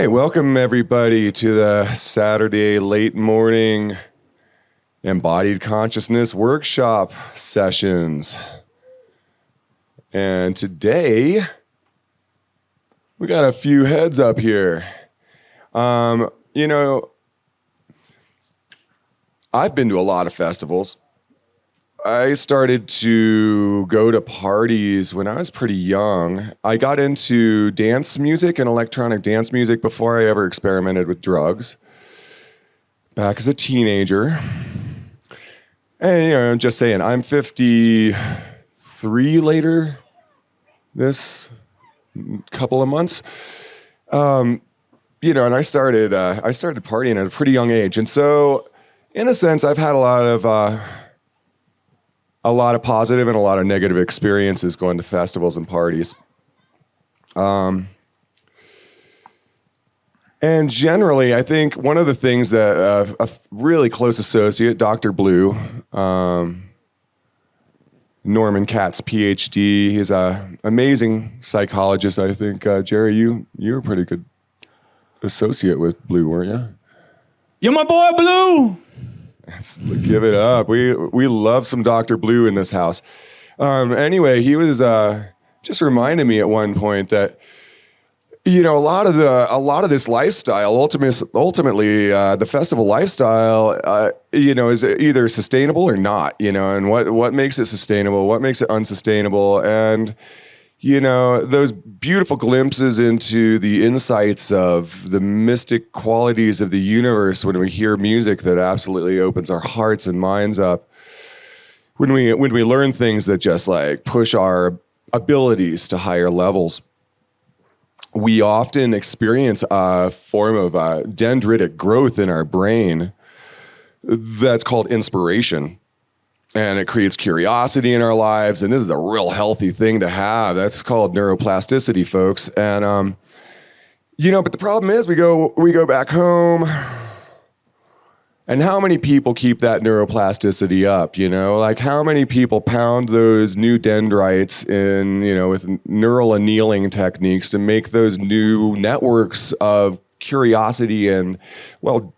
right, welcome everybody to the Saturday late morning Embodied Consciousness workshop sessions. And today, we got a few heads up here. I've been to a lot of festivals. I started to go to parties when I was pretty young. I got into dance music and electronic dance music before I ever experimented with drugs. Back as a teenager. And, just saying, I'm 53 later this couple of months. And I started partying at a pretty young age. And so, in a sense, I've had a lot of positive and a lot of negative experiences going to festivals and parties. And generally, I think one of the things that a really close associate, Dr. Blue, Norman Katz, PhD, he's an amazing psychologist, I think. Jerry, you were a pretty good associate with Blue, weren't you? You're my boy, Blue! Give it up. We love some Dr. Blue in this house. Anyway, he was just reminding me at one point that a lot of this lifestyle ultimately the festival lifestyle is either sustainable or not. And what makes it sustainable? What makes it unsustainable? And those beautiful glimpses into the insights of the mystic qualities of the universe when we hear music that absolutely opens our hearts and minds up. When we learn things that just like push our abilities to higher levels, we often experience a form of dendritic growth in our brain that's called inspiration. And it creates curiosity in our lives, and this is a real healthy thing to have. That's called neuroplasticity, folks. And but the problem is we go back home, and how many people keep that neuroplasticity up? Like how many people pound those new dendrites in, with neural annealing techniques to make those new networks of curiosity and,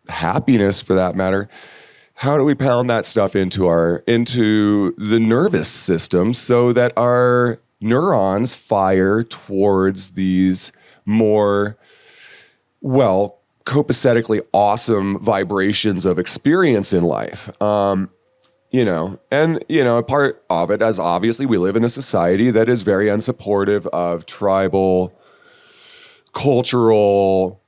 happiness for that matter. How do we pound that stuff into the nervous system so that our neurons fire towards these more, copacetically awesome vibrations of experience in life? A part of it is obviously we live in a society that is very unsupportive of tribal, cultural,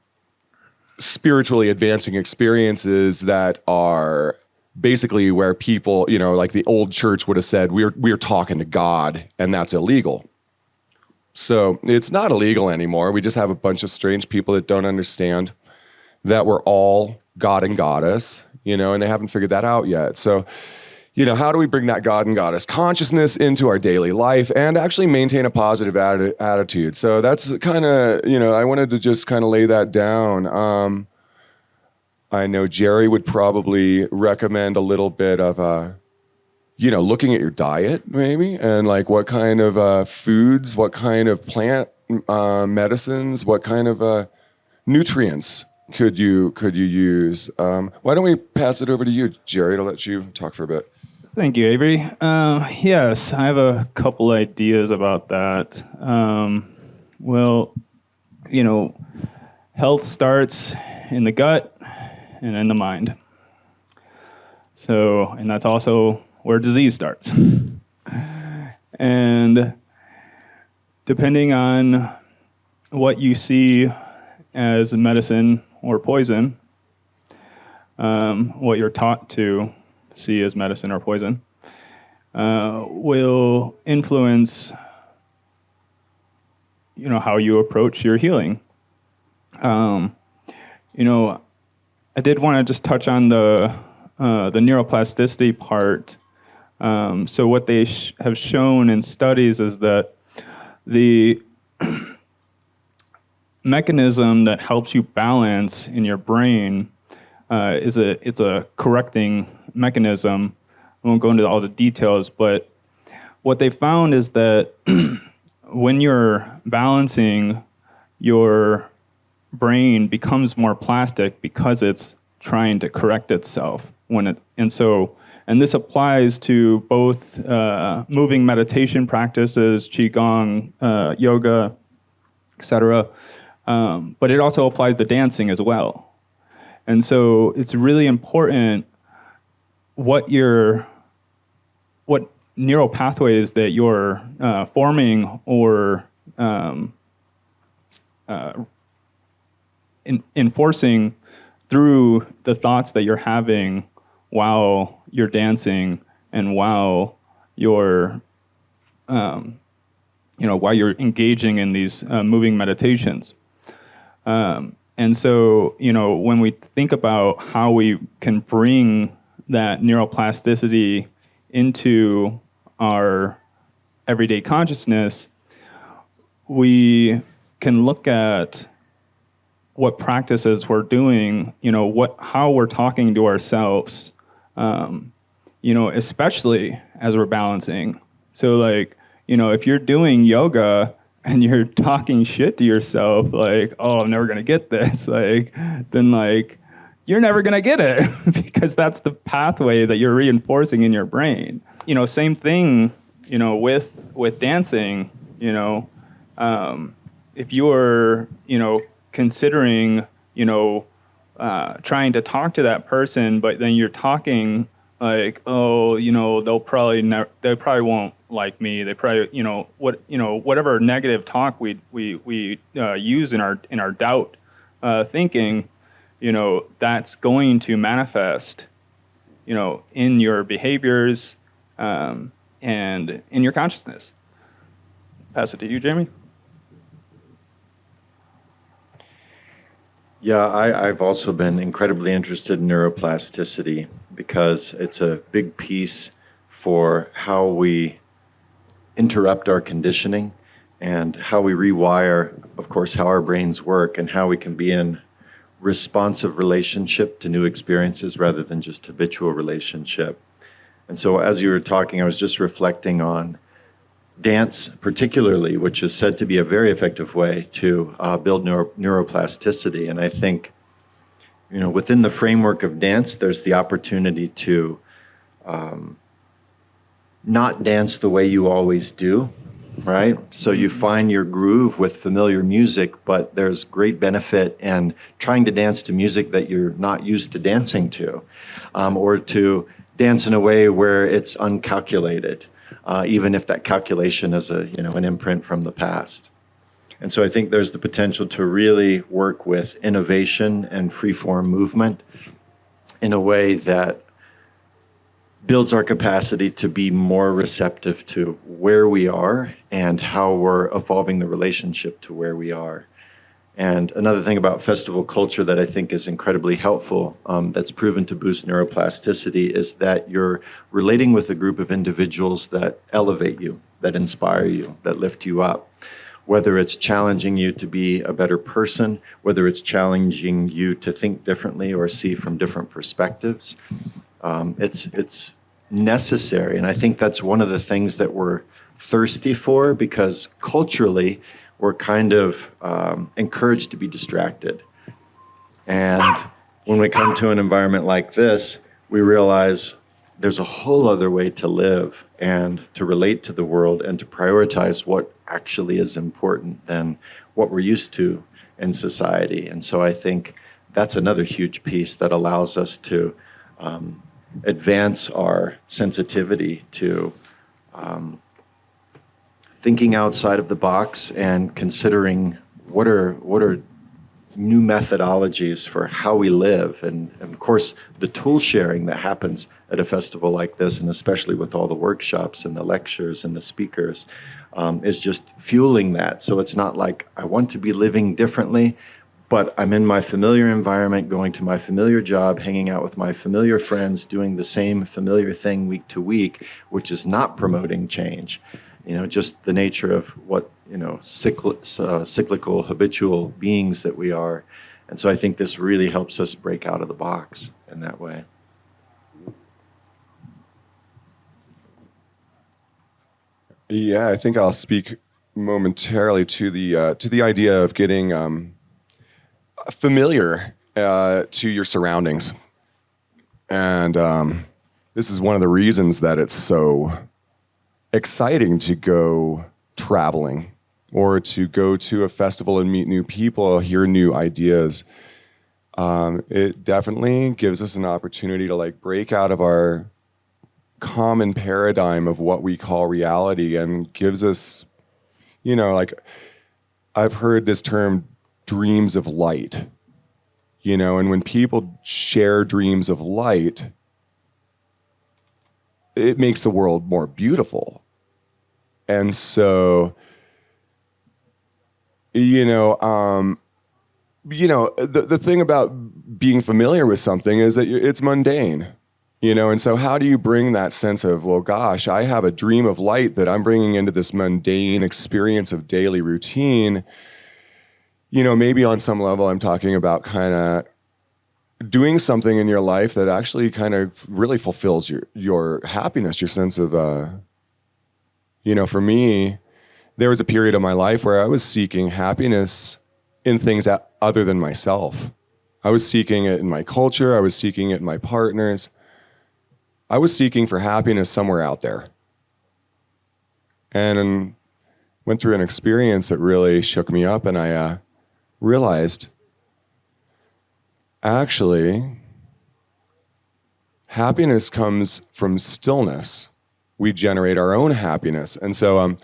spiritually advancing experiences that are basically where people, like the old church would have said, we're talking to God, and that's illegal. So it's not illegal anymore. We just have a bunch of strange people that don't understand that we're all God and goddess, and they haven't figured that out yet. So, how do we bring that God and goddess consciousness into our daily life and actually maintain a positive attitude? So that's kind of, I wanted to just kind of lay that down. I know Jerry would probably recommend a little bit of, looking at your diet maybe, and like what kind of foods, what kind of plant medicines, what kind of nutrients could you use? Why don't we pass it over to you, Jerry, to let you talk for a bit. Thank you, Avery. Yes, I have a couple ideas about that. Health starts in the gut and in the mind. So, and that's also where disease starts. And depending on what you see as medicine or poison, what you're taught to see as medicine or poison, will influence, how you approach your healing. I did want to just touch on the neuroplasticity part. So what they have shown in studies is that the mechanism that helps you balance in your brain it's a correcting mechanism. I won't go into all the details, but what they found is that when you're balancing your brain becomes more plastic because it's trying to correct itself and this applies to both moving meditation practices, qigong, yoga, etc. But it also applies to dancing as well. And so it's really important what neural pathways that you're forming or enforcing through the thoughts that you're having while you're dancing and while you're while you're engaging in these moving meditations. And so, when we think about how we can bring that neuroplasticity into our everyday consciousness, we can look at what practices we're doing, how we're talking to ourselves, especially as we're balancing. So if you're doing yoga and you're talking shit to yourself, oh, I'm never going to get this, then you're never going to get it because that's the pathway that you're reinforcing in your brain. Same thing, with dancing, if you're, considering, trying to talk to that person, but then you're talking oh, they probably won't like me. They probably, whatever negative talk we use in our doubt thinking, that's going to manifest, in your behaviors and in your consciousness. Pass it to you, Jamie. Yeah, I've also been incredibly interested in neuroplasticity because it's a big piece for how we interrupt our conditioning and how we rewire, of course, how our brains work and how we can be in responsive relationship to new experiences rather than just habitual relationship. And so as you were talking, I was just reflecting on dance particularly, which is said to be a very effective way to build neuroplasticity. And I think, within the framework of dance, there's the opportunity to not dance the way you always do, right? So you find your groove with familiar music, but there's great benefit in trying to dance to music that you're not used to dancing to, or to dance in a way where it's uncalculated. Even if that calculation is an imprint from the past. And so I think there's the potential to really work with innovation and free-form movement in a way that builds our capacity to be more receptive to where we are and how we're evolving the relationship to where we are. And another thing about festival culture that I think is incredibly helpful, that's proven to boost neuroplasticity, is that you're relating with a group of individuals that elevate you, that inspire you, that lift you up. Whether it's challenging you to be a better person, whether it's challenging you to think differently or see from different perspectives, it's necessary. And I think that's one of the things that we're thirsty for, because culturally, we're kind of encouraged to be distracted. And when we come to an environment like this, we realize there's a whole other way to live and to relate to the world and to prioritize what actually is important than what we're used to in society. And so I think that's another huge piece that allows us to advance our sensitivity to thinking outside of the box and considering what are new methodologies for how we live. And of course, the tool sharing that happens at a festival like this, and especially with all the workshops and the lectures and the speakers, is just fueling that. So it's not like I want to be living differently, but I'm in my familiar environment, going to my familiar job, hanging out with my familiar friends, doing the same familiar thing week to week, which is not promoting change. Just the nature of what, cyclical, habitual beings that we are. And so I think this really helps us break out of the box in that way. Yeah, I think I'll speak momentarily to the idea of getting familiar to your surroundings. And this is one of the reasons that it's so exciting to go traveling or to go to a festival and meet new people, hear new ideas. It definitely gives us an opportunity to like break out of our common paradigm of what we call reality and gives us, like I've heard this term dreams of light, and when people share dreams of light, it makes the world more beautiful. And so, the thing about being familiar with something is that it's mundane, and so how do you bring that sense of, well, gosh, I have a dream of light that I'm bringing into this mundane experience of daily routine. Maybe on some level I'm talking about kind of doing something in your life that actually kind of really fulfills your happiness, your sense of, for me, there was a period of my life where I was seeking happiness in things other than myself. I was seeking it in my culture. I was seeking it in my partners. I was seeking for happiness somewhere out there. And went through an experience that really shook me up, and I realized, actually, happiness comes from stillness. We generate our own happiness. And so,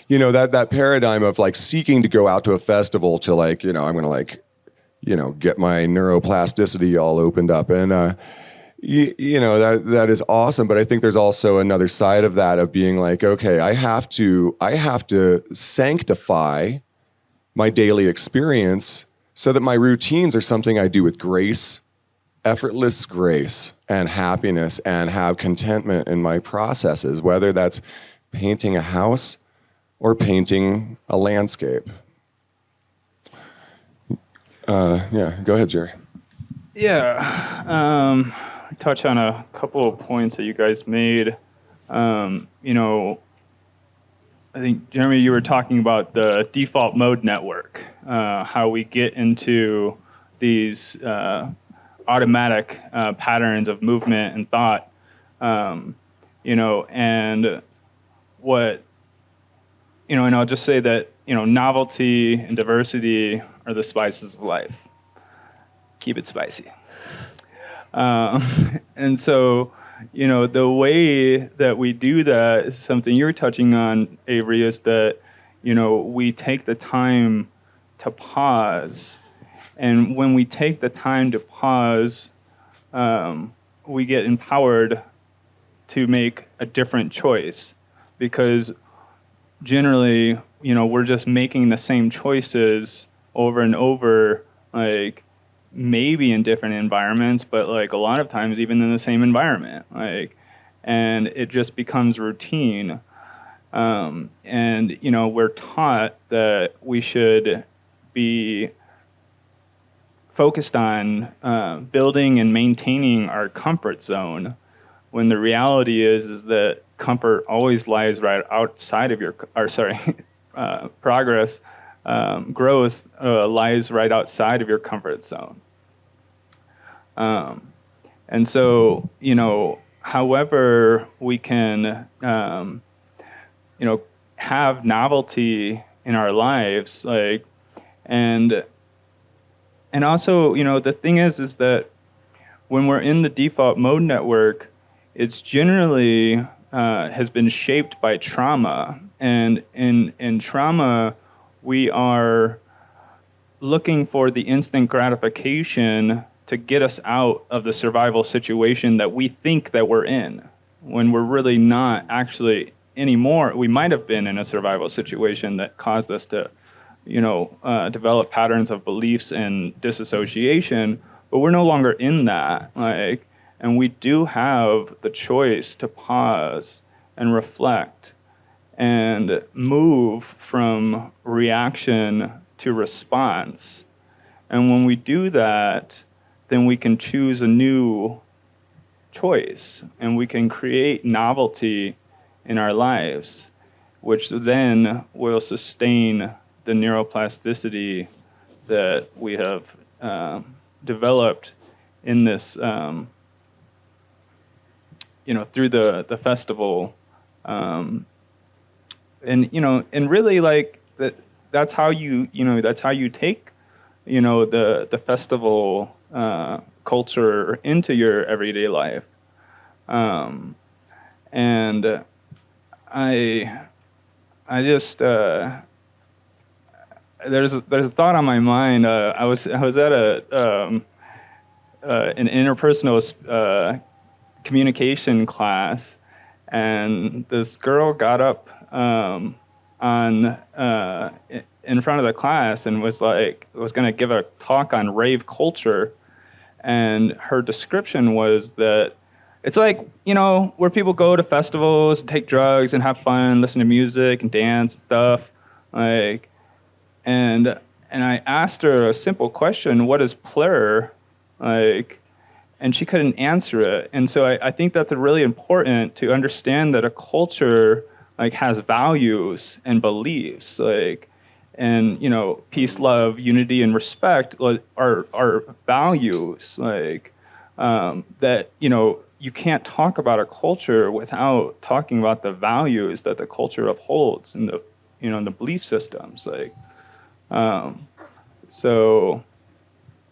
that paradigm of like seeking to go out to a festival to like, I'm going to like, get my neuroplasticity all opened up. And, that is awesome. But I think there's also another side of that of being like, okay, I have to sanctify my daily experience so that my routines are something I do with grace, effortless grace and happiness, and have contentment in my processes, whether that's painting a house or painting a landscape. Go ahead, Jerry. Yeah, touch on a couple of points that you guys made. I think, Jeremy, you were talking about the default mode network, how we get into these automatic patterns of movement and thought, and what, and I'll just say that, novelty and diversity are the spices of life. Keep it spicy. And so, the way that we do that is something you're touching on, Avery, is that, we take the time to pause. And when we take the time to pause, we get empowered to make a different choice. Because generally, we're just making the same choices over and over, like, maybe in different environments, but like a lot of times even in the same environment, and it just becomes routine. And we're taught that we should be focused on building and maintaining our comfort zone, when the reality is that comfort always lies right outside of progress. Growth lies right outside of your comfort zone. And so, however we can, have novelty in our lives, and also, the thing is that when we're in the default mode network, it's generally has been shaped by trauma. And in trauma, we are looking for the instant gratification to get us out of the survival situation that we think that we're in, when we're really not actually anymore. We might have been in a survival situation that caused us to, develop patterns of beliefs and disassociation, but we're no longer in that. And we do have the choice to pause and reflect and move from reaction to response. And when we do that, then we can choose a new choice, and we can create novelty in our lives, which then will sustain the neuroplasticity that we have developed in this, through the festival, and really like that's how you take, the festival culture into your everyday life, and I just there's a thought on my mind. I was at an interpersonal communication class, and this girl got up in front of the class and was going to give a talk on rave culture, and her description was that it's like, where people go to festivals, take drugs, and have fun, listen to music and dance and stuff, and I asked her a simple question: what is plur, and she couldn't answer it. And so I think that's really important to understand that a culture has values and beliefs, and peace, love, unity, and respect are values, that you can't talk about a culture without talking about the values that the culture upholds and the belief systems, so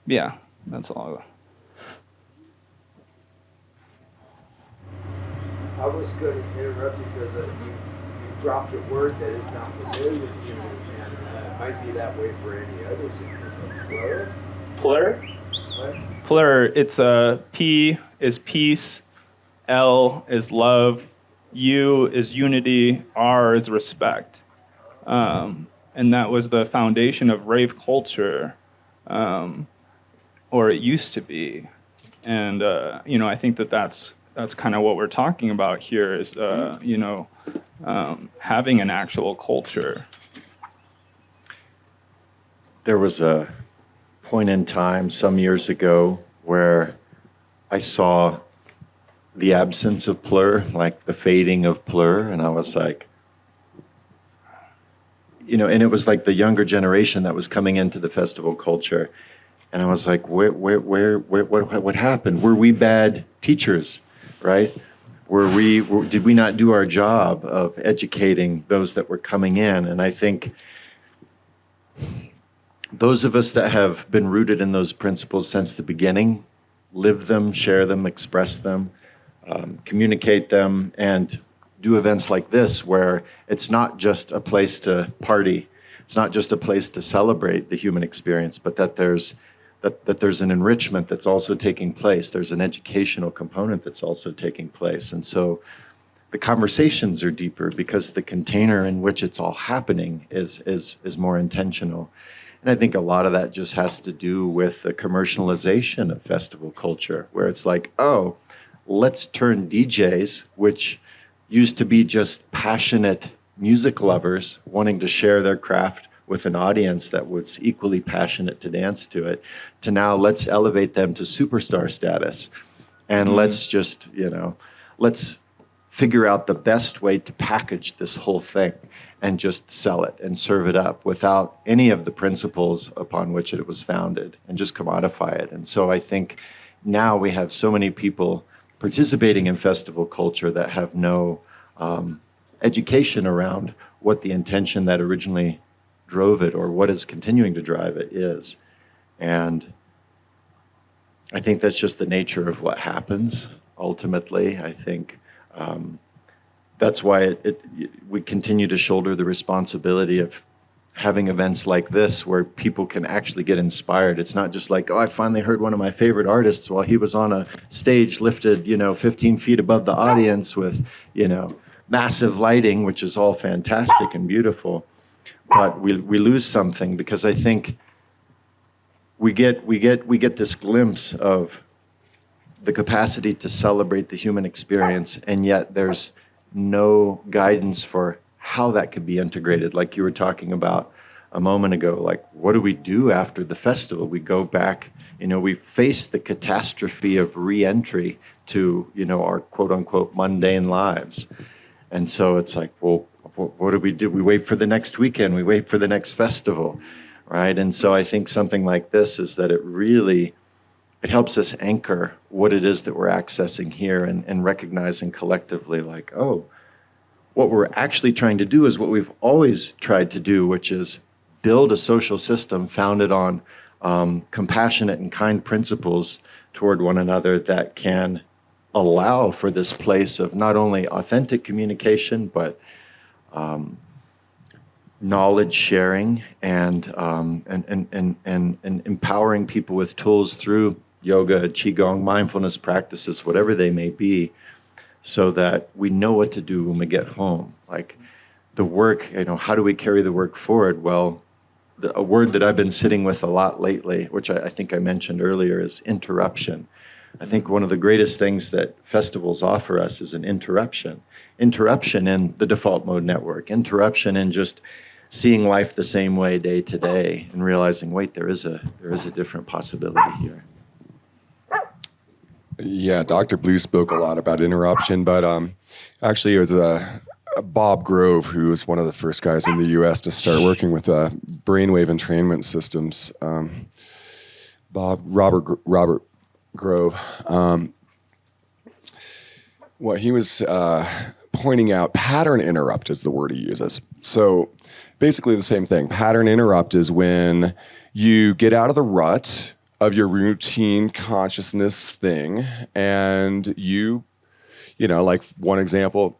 yeah, that's all. I was going to interrupt you because you dropped a word that is not familiar to me, and it might be that way for any others. Plur? Plur? What? Plur, it's P is peace, L is love, U is unity, R is respect. And that was the foundation of rave culture, or it used to be. And, I think that's kind of what we're talking about here is, having an actual culture. There was a point in time some years ago where I saw the absence of plur, like the fading of plur, and I was like, and it was like the younger generation that was coming into the festival culture, and I was like, what happened? Were we bad teachers, right? Did we not do our job of educating those that were coming in? And I think those of us that have been rooted in those principles since the beginning, live them, share them, express them, communicate them, and do events like this where it's not just a place to party, it's not just a place to celebrate the human experience, but that there's an enrichment that's also taking place. There's an educational component that's also taking place. And so the conversations are deeper because the container in which it's all happening is more intentional. And I think a lot of that just has to do with the commercialization of festival culture, where it's like, oh, let's turn DJs, which used to be just passionate music lovers wanting to share their craft with an audience that was equally passionate to dance to it, to now let's elevate them to superstar status. And let's just, let's figure out the best way to package this whole thing and just sell it and serve it up without any of the principles upon which it was founded, and just commodify it. And so I think now we have so many people participating in festival culture that have no education around what the intention that originally drove it or what is continuing to drive it is. And I think that's just the nature of what happens ultimately. I think that's why we continue to shoulder the responsibility of having events like this where people can actually get inspired. It's not just like, oh, I finally heard one of my favorite artists while he was on a stage lifted, 15 feet above the audience with, massive lighting, which is all fantastic and beautiful. But we lose something because I think we get this glimpse of the capacity to celebrate the human experience, and yet there's no guidance for how that could be integrated. Like you were talking about a moment ago, like what do we do after the festival? We go back, we face the catastrophe of re-entry to, our quote unquote mundane lives. And so it's like, well, what do? We wait for the next weekend, we wait for the next festival. right? And so I think something like this is that it helps us anchor what it is that we're accessing here and recognizing collectively like, oh, what we're actually trying to do is what we've always tried to do, which is build a social system founded on compassionate and kind principles toward one another that can allow for this place of not only authentic communication, but knowledge sharing and empowering people with tools through yoga, qigong, mindfulness practices, whatever they may be, so that we know what to do when we get home. Like the work, how do we carry the work forward? Well, a word that I've been sitting with a lot lately, which I think I mentioned earlier, is interruption. I think one of the greatest things that festivals offer us is an interruption. Interruption in the default mode network, interruption in just seeing life the same way day to day and realizing, wait, there is a different possibility here. Yeah, Dr. Blue spoke a lot about interruption, but actually it was Bob Grove, who was one of the first guys in the U.S. to start working with brainwave entrainment systems. Robert Grove. What he was pointing out, pattern interrupt is the word he uses. So basically the same thing. Pattern interrupt is when you get out of the rut of your routine consciousness thing, and you know, like one example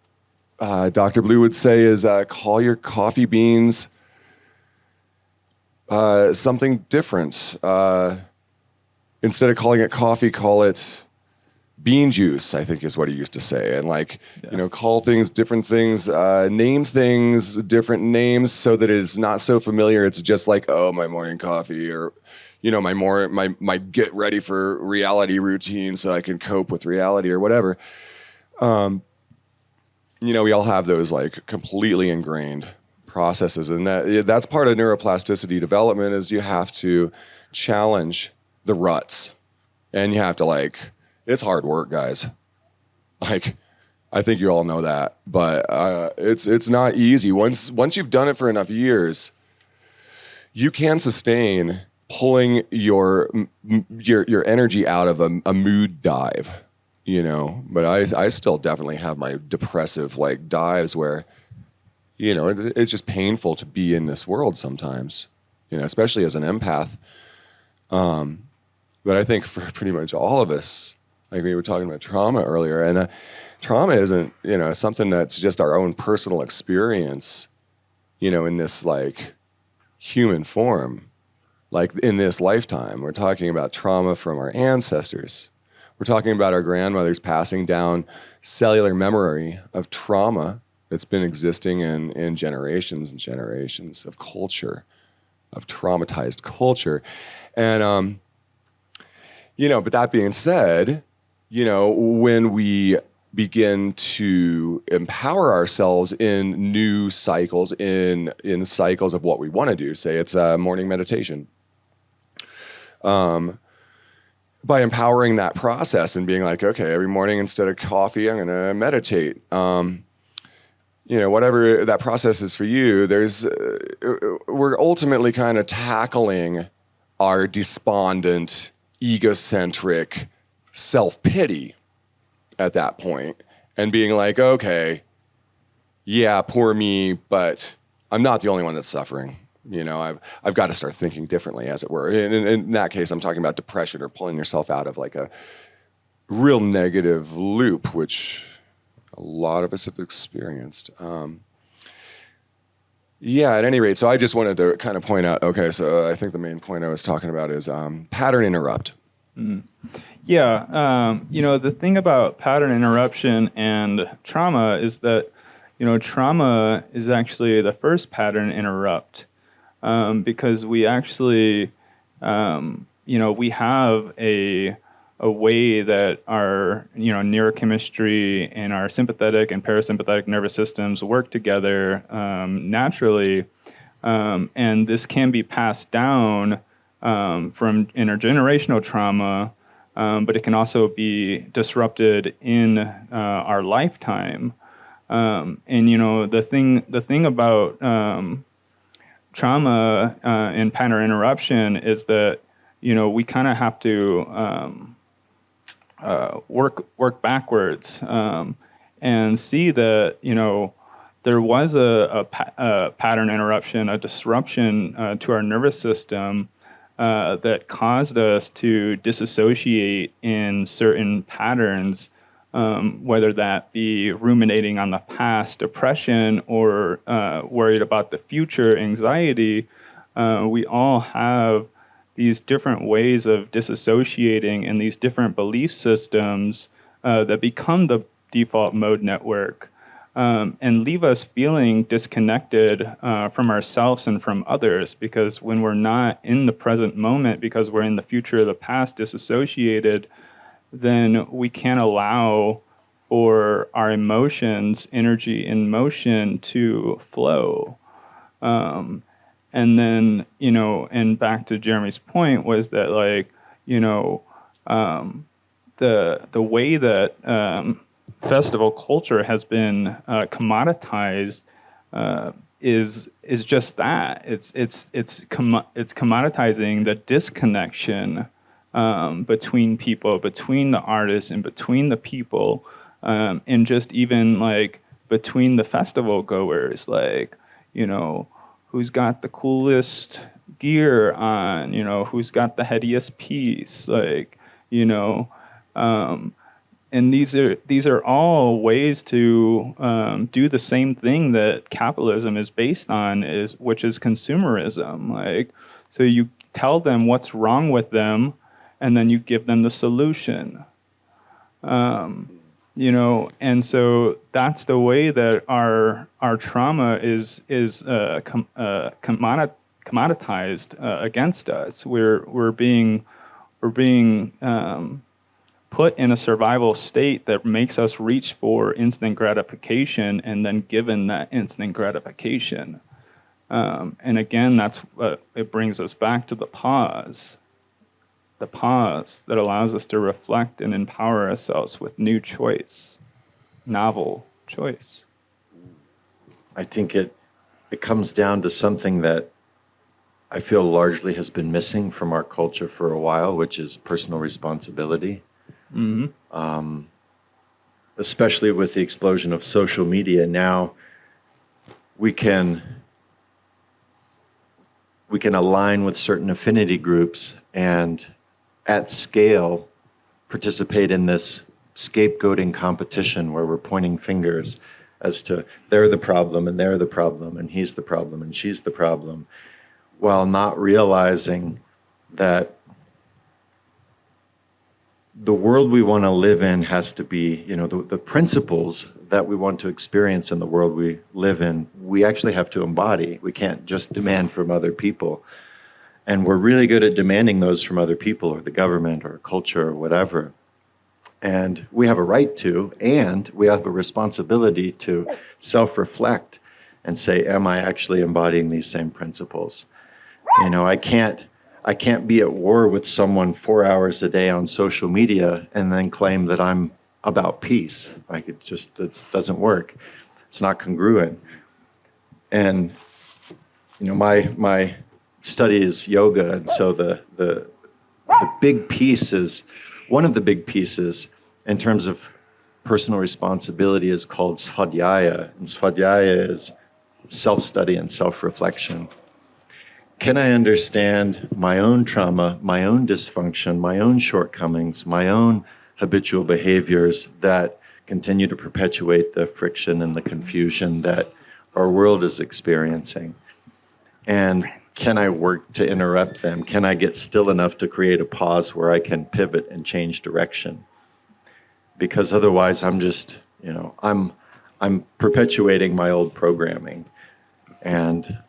Dr. Blue would say is call your coffee beans something different. Instead of calling it coffee, call it bean juice, I think is what he used to say. And call things different things, name things different names so that it's not so familiar. It's just like, oh, my morning coffee, or my get ready for reality routine so I can cope with reality or whatever. We all have those like completely ingrained processes, and that's part of neuroplasticity development. Is you have to challenge the ruts, and you have to it's hard work, guys. I think you all know that, but it's not easy. Once you've done it for enough years, you can sustain pulling your energy out of a mood dive, but I still definitely have my depressive dives where, it's just painful to be in this world sometimes, especially as an empath. But I think for pretty much all of us, like we were talking about trauma earlier, and trauma isn't, something that's just our own personal experience, in this human form. In this lifetime, we're talking about trauma from our ancestors. We're talking about our grandmothers passing down cellular memory of trauma that's been existing in generations and generations of culture, of traumatized culture. And, but that being said, when we begin to empower ourselves in new cycles, in cycles of what we want to do, say it's morning meditation, by empowering that process and being like, okay, every morning instead of coffee, I'm going to meditate. Whatever that process is for you, we're ultimately kind of tackling our despondent, egocentric self-pity at that point and being like, okay, yeah, poor me, but I'm not the only one that's suffering. I've got to start thinking differently, as it were. In that case, I'm talking about depression or pulling yourself out of a real negative loop, which a lot of us have experienced. At any rate, so I just wanted to kind of point out, okay, so I think the main point I was talking about is pattern interrupt. Mm-hmm. Yeah, the thing about pattern interruption and trauma is that, trauma is actually the first pattern interrupt. Because we actually, we have a way that our, neurochemistry and our sympathetic and parasympathetic nervous systems work together naturally, and this can be passed down from intergenerational trauma, but it can also be disrupted in our lifetime. And the thing about trauma and pattern interruption is that, we kind of have to work backwards and see that, there was a pattern interruption, a disruption to our nervous system that caused us to disassociate in certain patterns, whether that be ruminating on the past, depression, or worried about the future, anxiety. We all have these different ways of disassociating and these different belief systems that become the default mode network and leave us feeling disconnected from ourselves and from others, because when we're not in the present moment, because we're in the future or the past disassociated, then we can't allow for our emotions, energy, and motion to flow. And then, and back to Jeremy's point was that, like, the way that festival culture has been commoditized is just that. It's commoditizing the disconnection between people, between the artists, and between the people, and just even like between the festival goers, like, who's got the coolest gear on, who's got the headiest piece, like, and these are all ways to do the same thing that capitalism is based on, which is consumerism. Like, so you tell them what's wrong with them, and then you give them the solution. And so that's the way that our trauma is commoditized against us. We're being put in a survival state that makes us reach for instant gratification, and then given that instant gratification. And again, that's what it brings us back to the pause that allows us to reflect and empower ourselves with new choice, novel choice. I think it comes down to something that I feel largely has been missing from our culture for a while, which is personal responsibility. Mm-hmm. Especially with the explosion of social media, now we can align with certain affinity groups and at scale participate in this scapegoating competition where we're pointing fingers as to they're the problem and they're the problem and he's the problem and she's the problem, while not realizing that the world we want to live in has to be, the principles that we want to experience in the world we live in, we actually have to embody. We can't just demand from other people. And we're really good at demanding those from other people or the government or culture or whatever. And we have a right to, and we have a responsibility to self-reflect and say, am I actually embodying these same principles? I can't be at war with someone 4 hours a day on social media and then claim that I'm about peace. Like, it doesn't work. It's not congruent. And, my study is yoga. And so the big piece is, one of the big pieces in terms of personal responsibility is called svadhyaya. And svadhyaya is self-study and self-reflection. Can I understand my own trauma, my own dysfunction, my own shortcomings, my own habitual behaviors that continue to perpetuate the friction and the confusion that our world is experiencing? And can I work to interrupt them? Can I get still enough to create a pause where I can pivot and change direction? Because otherwise I'm just, I'm perpetuating my old programming. And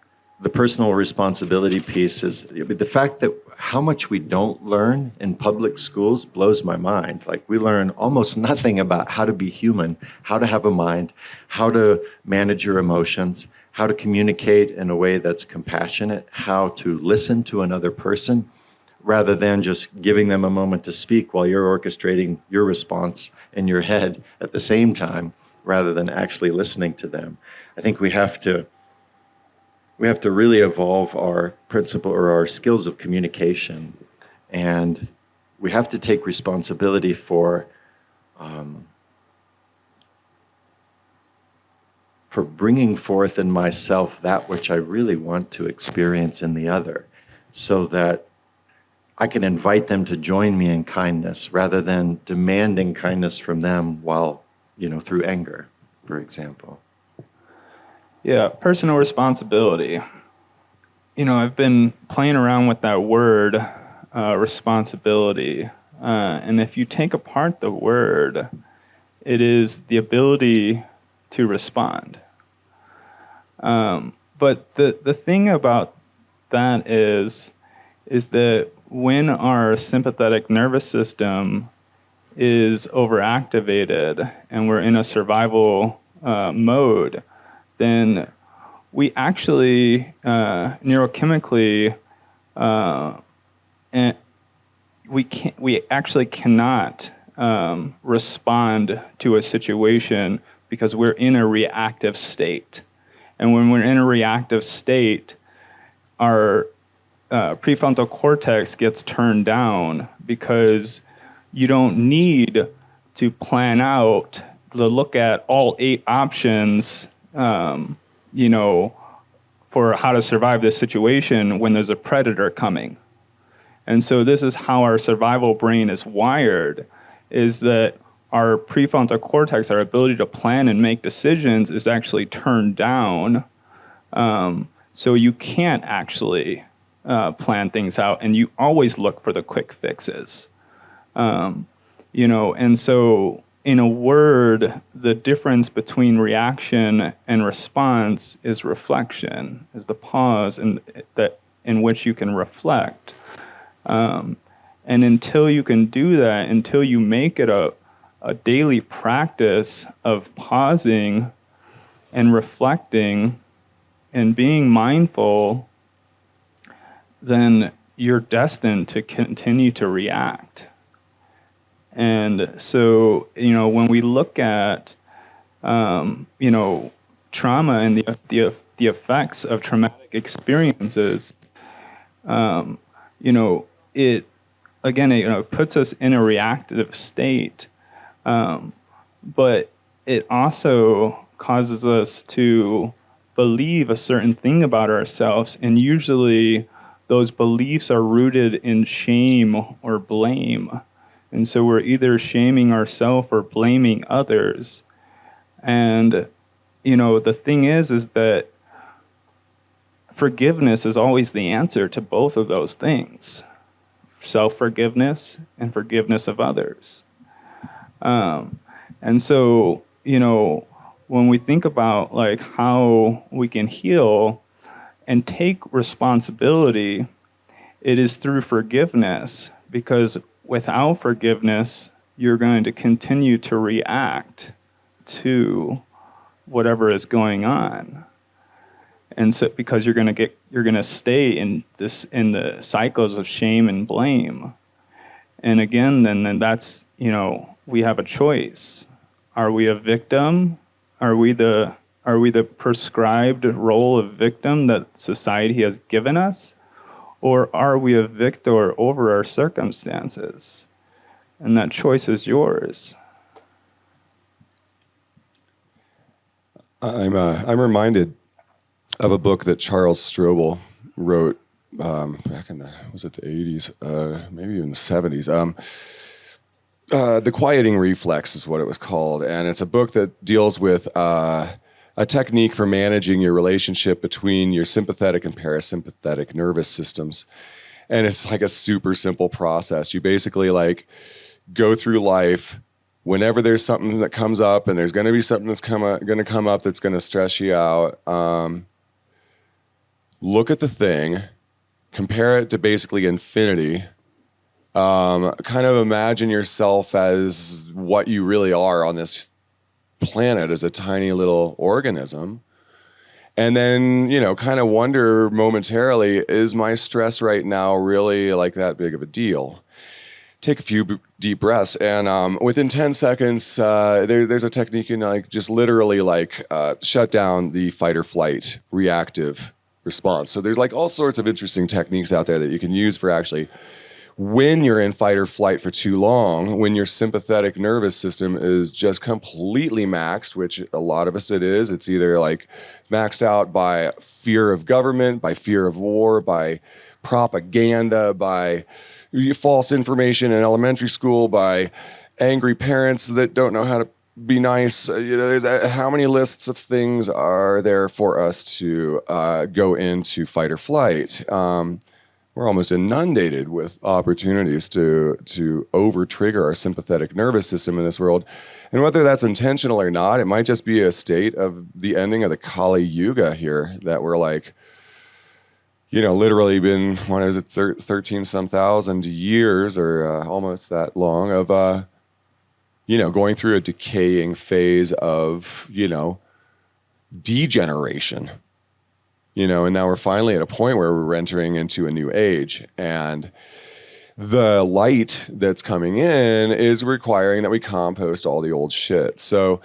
the personal responsibility piece is the fact that how much we don't learn in public schools blows my mind. Like, we learn almost nothing about how to be human, how to have a mind, how to manage your emotions, how to communicate in a way that's compassionate, how to listen to another person, rather than just giving them a moment to speak while you're orchestrating your response in your head at the same time, rather than actually listening to them. I think we have to we have to really evolve our principle or our skills of communication. And we have to take responsibility for bringing forth in myself that which I really want to experience in the other, so that I can invite them to join me in kindness rather than demanding kindness from them while, through anger, for example. Yeah, personal responsibility. I've been playing around with that word, responsibility. And if you take apart the word, it is the ability to respond. But the thing about that is that when our sympathetic nervous system is overactivated and we're in a survival mode, then we actually neurochemically and we actually cannot respond to a situation because we're in a reactive state. And when we're in a reactive state, our prefrontal cortex gets turned down because you don't need to plan out to look at all 8 options, for how to survive this situation when there's a predator coming. And so this is how our survival brain is wired, is that our prefrontal cortex, our ability to plan and make decisions, is actually turned down. So you can't actually plan things out, and you always look for the quick fixes. And so in a word, the difference between reaction and response is reflection, is the pause in which you can reflect. And until you can do that, until you make it a daily practice of pausing and reflecting and being mindful, then you're destined to continue to react. And so, when we look at, trauma and the effects of traumatic experiences, it puts us in a reactive state, but it also causes us to believe a certain thing about ourselves, and usually those beliefs are rooted in shame or blame. And so we're either shaming ourselves or blaming others. And, the thing is that forgiveness is always the answer to both of those things. Self-forgiveness and forgiveness of others. And so, when we think about like how we can heal and take responsibility, it is through forgiveness, because without forgiveness, you're going to continue to react to whatever is going on. And so, because you're going to stay in the cycles of shame and blame. And again, then that's, we have a choice. Are we a victim? Are we the prescribed role of victim that society has given us? Or are we a victor over our circumstances? And that choice is yours. I'm reminded of a book that Charles Strobel wrote back in the 80s, maybe even the 70s. The Quieting Reflex is what it was called, and it's a book that deals with a technique for managing your relationship between your sympathetic and parasympathetic nervous systems. And it's like a super simple process. You basically like go through life whenever there's something that comes up, and there's going to be something that's going to come up that's going to stress you out. Look at the thing, compare it to basically infinity. Kind of imagine yourself as what you really are on this planet, as a tiny little organism. And then, kind of wonder momentarily, is my stress right now really like that big of a deal? Take a few deep breaths, and within 10 seconds, there's a technique, just literally shut down the fight or flight reactive response. So there's like all sorts of interesting techniques out there that you can use for actually when you're in fight or flight for too long, when your sympathetic nervous system is just completely maxed, which a lot of us it is. It's either like maxed out by fear of government, by fear of war, by propaganda, by false information in elementary school, by angry parents that don't know how to be nice. How many lists of things are there for us to go into fight or flight? We're almost inundated with opportunities to over trigger our sympathetic nervous system in this world. And whether that's intentional or not, it might just be a state of the ending of the Kali Yuga here, that we're like, literally been, 13 some thousand years or almost that long of, going through a decaying phase of, degeneration. And now we're finally at a point where we're entering into a new age, and the light that's coming in is requiring that we compost all the old shit. So,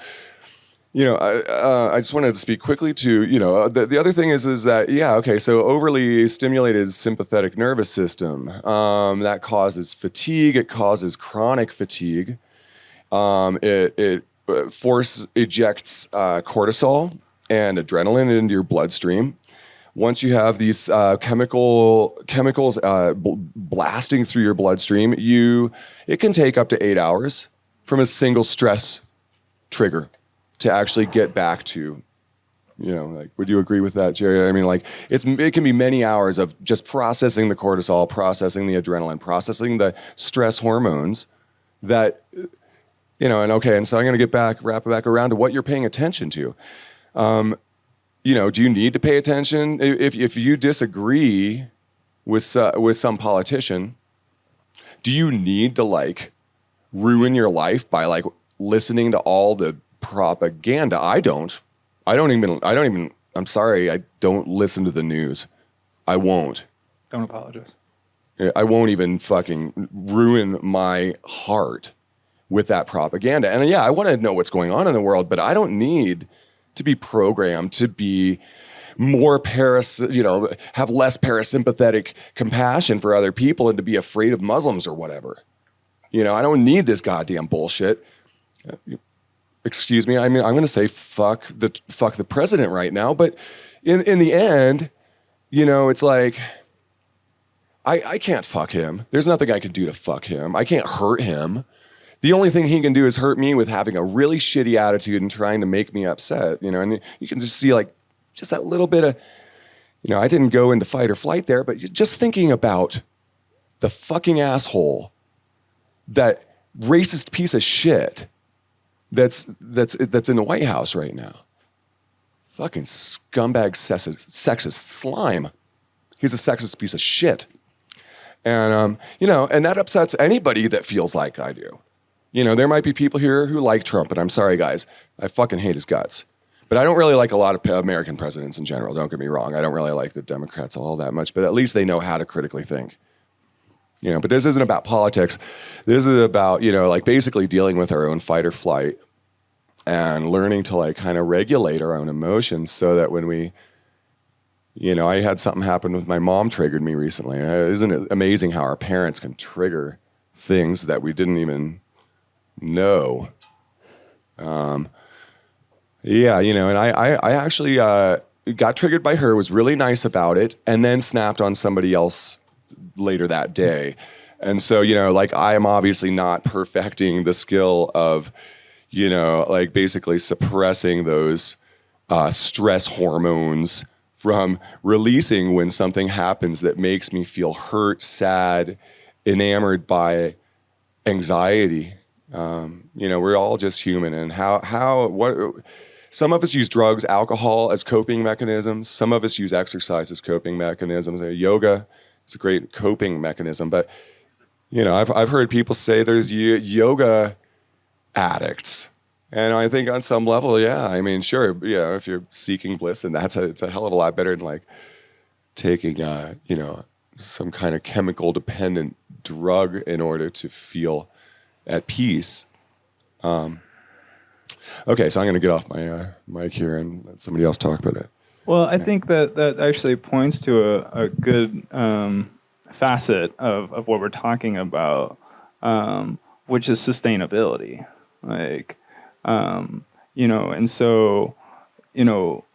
I just wanted to speak quickly to, the other thing is that, so overly stimulated sympathetic nervous system, that causes fatigue. It causes chronic fatigue. It force ejects cortisol and adrenaline into your bloodstream. Once you have these chemicals blasting through your bloodstream, it can take up to 8 hours from a single stress trigger to actually get back to, would you agree with that, Jerry? I mean, it can be many hours of just processing the cortisol, processing the adrenaline, processing the stress hormones that, and so I'm going to wrap it back around to what you're paying attention to. Do you need to pay attention? If you disagree with some politician, do you need to ruin your life by listening to all the propaganda? I don't even, I'm sorry, I don't listen to the news. I won't. Don't apologize. I won't even fucking ruin my heart with that propaganda. And I want to know what's going on in the world, but I don't need to be programmed to be more have less parasympathetic compassion for other people and to be afraid of Muslims or whatever. I don't need this goddamn bullshit. Excuse me. I mean, I'm going to say fuck the president right now, but in the end, it's like, I can't fuck him. There's nothing I can do to fuck him. I can't hurt him. The only thing he can do is hurt me with having a really shitty attitude and trying to make me upset, and you can just see just that little bit of, I didn't go into fight or flight there, but just thinking about the fucking asshole, that racist piece of shit that's in the White House right now. Fucking scumbag sexist slime. He's a sexist piece of shit. And, and that upsets anybody that feels like I do. There might be people here who like Trump, and I'm sorry, guys. I fucking hate his guts. But I don't really like a lot of American presidents in general. Don't get me wrong. I don't really like the Democrats all that much, but at least they know how to critically think. But this isn't about politics. This is about, basically dealing with our own fight or flight and learning to kind of regulate our own emotions so that when we, I had something happen with my mom triggered me recently. Isn't it amazing how our parents can trigger things that we didn't even know? And I actually got triggered by her, was really nice about it, and then snapped on somebody else later that day. And so, I am obviously not perfecting the skill of, basically suppressing those stress hormones from releasing when something happens that makes me feel hurt, sad, enamored by anxiety. We're all just human, and what some of us use drugs, alcohol as coping mechanisms. Some of us use exercise as coping mechanisms. Yoga is a great coping mechanism, but I've heard people say there's yoga addicts, and I think on some level, yeah. I mean, sure, yeah. If you're seeking bliss, and it's a hell of a lot better than taking some kind of chemical dependent drug in order to feel at peace. Okay, so I'm going to get off my mic here and let somebody else talk about it. Well, I think that actually points to a good facet of what we're talking about, which is sustainability. Like, and so,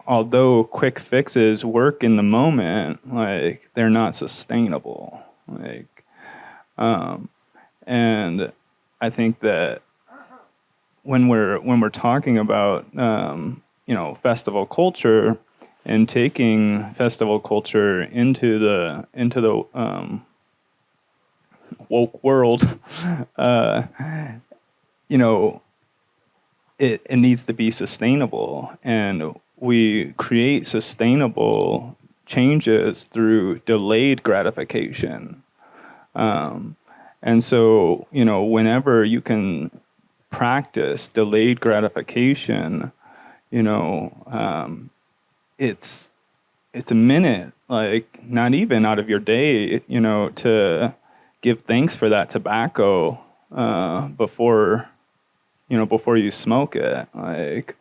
although quick fixes work in the moment, like they're not sustainable. Like, and I think that when we're talking about festival culture and taking festival culture into the woke world, uh, it needs to be sustainable, and we create sustainable changes through delayed gratification. And so, whenever you can practice delayed gratification, it's a minute, like not even out of your day, to give thanks for that tobacco before you smoke it, like,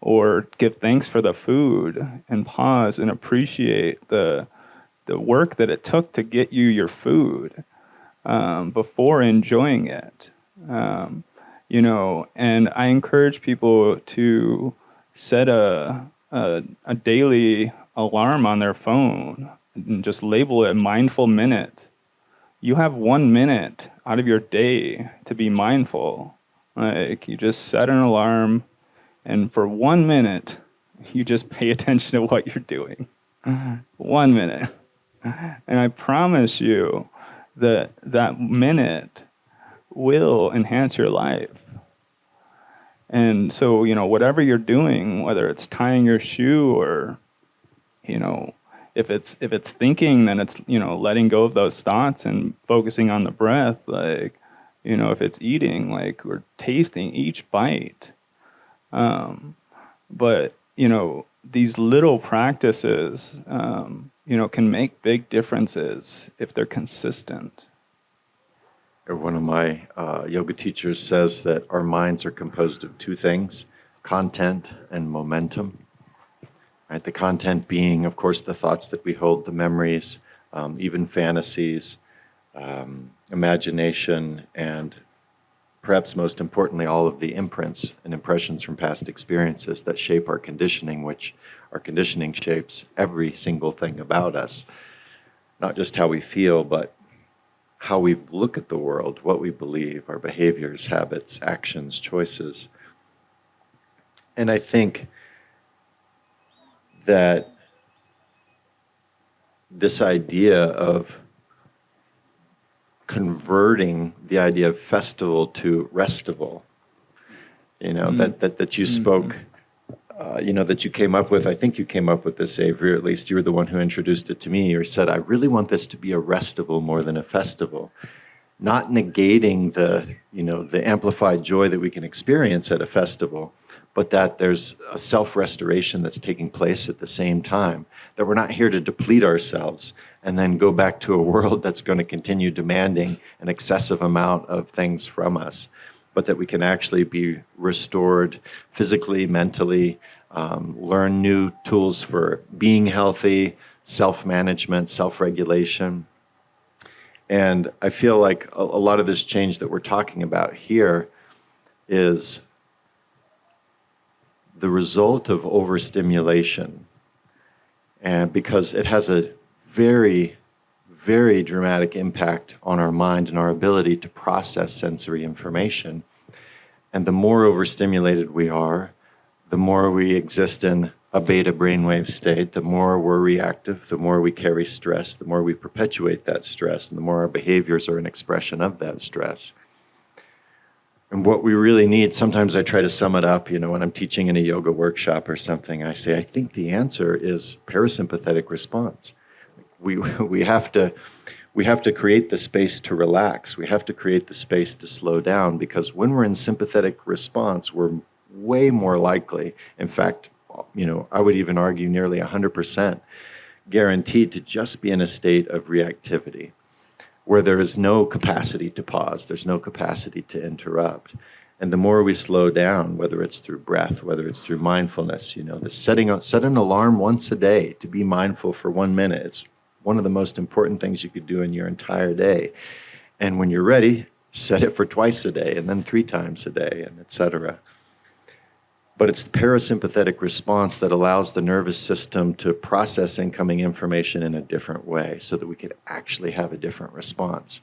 or give thanks for the food and pause and appreciate the work that it took to get you your food before enjoying it. And I encourage people to set a daily alarm on their phone and just label it mindful minute. You have 1 minute out of your day to be mindful. Like, you just set an alarm, and for 1 minute, you just pay attention to what you're doing. 1 minute. And I promise you that that minute will enhance your life. And so, whatever you're doing, whether it's tying your shoe or, if it's thinking, then it's, letting go of those thoughts and focusing on the breath. Like, if it's eating, like, we're tasting each bite. But, these little practices, can make big differences if they're consistent. One of my yoga teachers says that our minds are composed of two things: content and momentum. Right? The content being, of course, the thoughts that we hold, the memories, even fantasies, imagination, and perhaps most importantly, all of the imprints and impressions from past experiences that shape our conditioning, which our conditioning shapes every single thing about us. Not just how we feel, but how we look at the world, what we believe, our behaviors, habits, actions, choices. And I think that this idea of converting the idea of festival to restival, that you spoke, that you came up with. I think you came up with this, Avery, or at least you were the one who introduced it to me. You said, I really want this to be a restival more than a festival. Not negating the amplified joy that we can experience at a festival, but that there's a self-restoration that's taking place at the same time, that we're not here to deplete ourselves and then go back to a world that's going to continue demanding an excessive amount of things from us, but that we can actually be restored physically, mentally, learn new tools for being healthy, self-management, self-regulation. And I feel like a lot of this change that we're talking about here is the result of overstimulation. And because it has a very, very dramatic impact on our mind and our ability to process sensory information. And the more overstimulated we are, the more we exist in a beta brainwave state, the more we're reactive, the more we carry stress, the more we perpetuate that stress, and the more our behaviors are an expression of that stress. And what we really need, sometimes I try to sum it up, when I'm teaching in a yoga workshop or something, I say, I think the answer is parasympathetic response. We have to create the space to relax. We have to create the space to slow down, because when we're in sympathetic response, we're way more likely, in fact, I would even argue nearly 100% guaranteed to just be in a state of reactivity, where there is no capacity to pause, there's no capacity to interrupt. And the more we slow down, whether it's through breath, whether it's through mindfulness, set an alarm once a day to be mindful for 1 minute. It's one of the most important things you could do in your entire day. And when you're ready, set it for twice a day and then 3 times a day, and etc. But it's the parasympathetic response that allows the nervous system to process incoming information in a different way so that we could actually have a different response.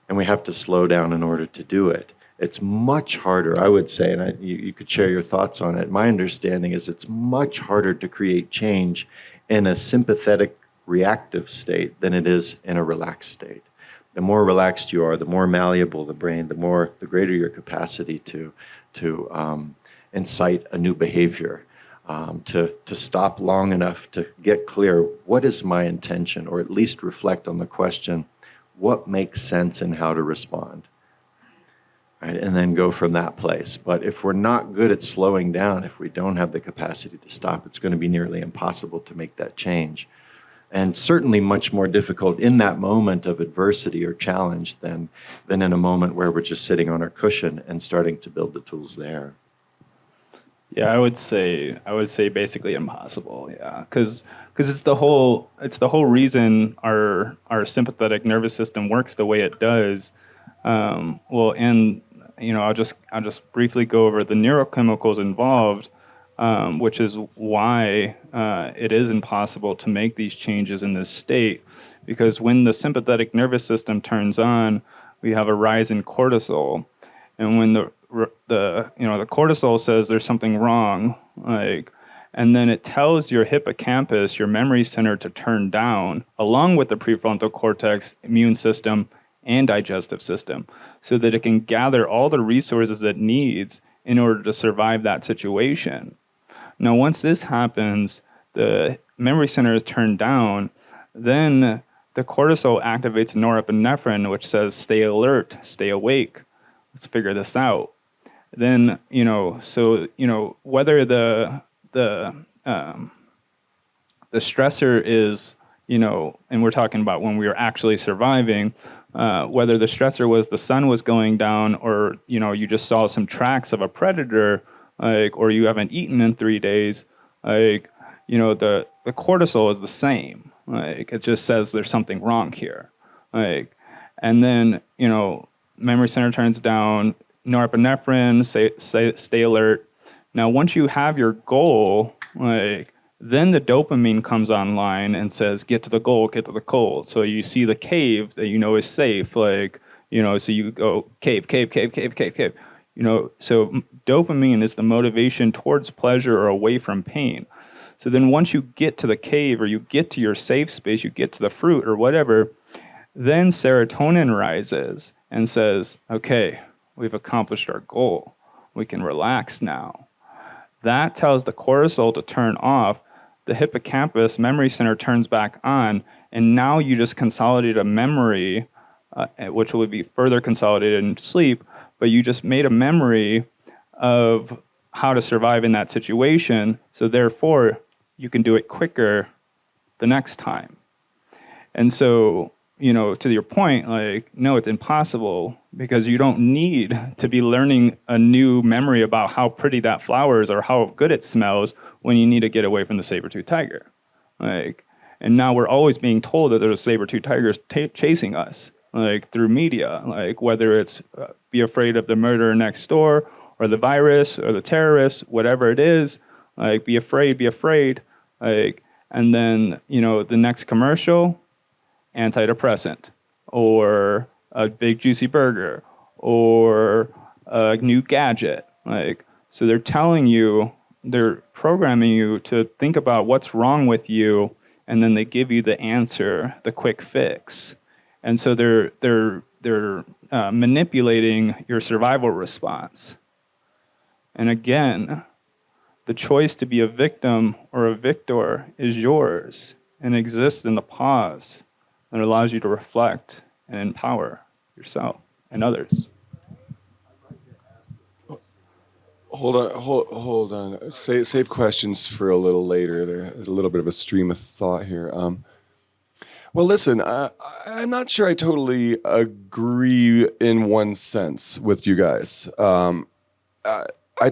And we have to slow down in order to do it. It's much harder, I would say, and you could share your thoughts on it. My understanding is it's much harder to create change in a sympathetic reactive state than it is in a relaxed state. The more relaxed you are, the more malleable the brain, the greater your capacity to incite a new behavior, to stop long enough to get clear, what is my intention, or at least reflect on the question, what makes sense and how to respond, right? And then go from that place. But if we're not good at slowing down, if we don't have the capacity to stop, it's going to be nearly impossible to make that change. And certainly much more difficult in that moment of adversity or challenge than in a moment where we're just sitting on our cushion and starting to build the tools there. Yeah, I would say basically impossible. Yeah, because it's the whole reason our sympathetic nervous system works the way it does. Well, and I'll just briefly go over the neurochemicals involved, which is why it is impossible to make these changes in this state, because when the sympathetic nervous system turns on, we have a rise in cortisol, and when the cortisol says there's something wrong, and then it tells your hippocampus, your memory center, to turn down, along with the prefrontal cortex, immune system, and digestive system, so that it can gather all the resources it needs in order to survive that situation. Now, once this happens, the memory center is turned down, then the cortisol activates norepinephrine, which says, stay alert, stay awake, let's figure this out. Then, whether the stressor is, and we're talking about when we were actually surviving, whether the stressor was the sun was going down, or, you just saw some tracks of a predator, or you haven't eaten in 3 days, the cortisol is the same. It just says there's something wrong here. And then, memory center turns down, norepinephrine, stay alert. Now, once you have your goal, then the dopamine comes online and says, get to the goal, get to the goal. So you see the cave that is safe, so you go cave. So dopamine is the motivation towards pleasure or away from pain. So then once you get to the cave, or you get to your safe space, you get to the fruit or whatever, then serotonin rises and says, okay, we've accomplished our goal. We can relax now. That tells the cortisol to turn off. The hippocampus memory center turns back on, and now you just consolidate a memory, which will be further consolidated in sleep, but you just made a memory of how to survive in that situation, so therefore you can do it quicker the next time. And so, to your point, no, it's impossible, because you don't need to be learning a new memory about how pretty that flower is or how good it smells when you need to get away from the saber-toothed tiger. And now we're always being told that there's saber-toothed tigers chasing us, through media, whether it's be afraid of the murderer next door, or the virus, or the terrorists, whatever it is, be afraid. And then, the next commercial, antidepressant, or a big juicy burger, or a new gadget. So they're programming you to think about what's wrong with you, and then they give you the answer, the quick fix. And so they're manipulating your survival response. And again, the choice to be a victim or a victor is yours, and exists in the pause. And it allows you to reflect and empower yourself and others. Hold on. Save questions for a little later. There's a little bit of a stream of thought here. Well, listen, I'm not sure I totally agree in one sense with you guys. I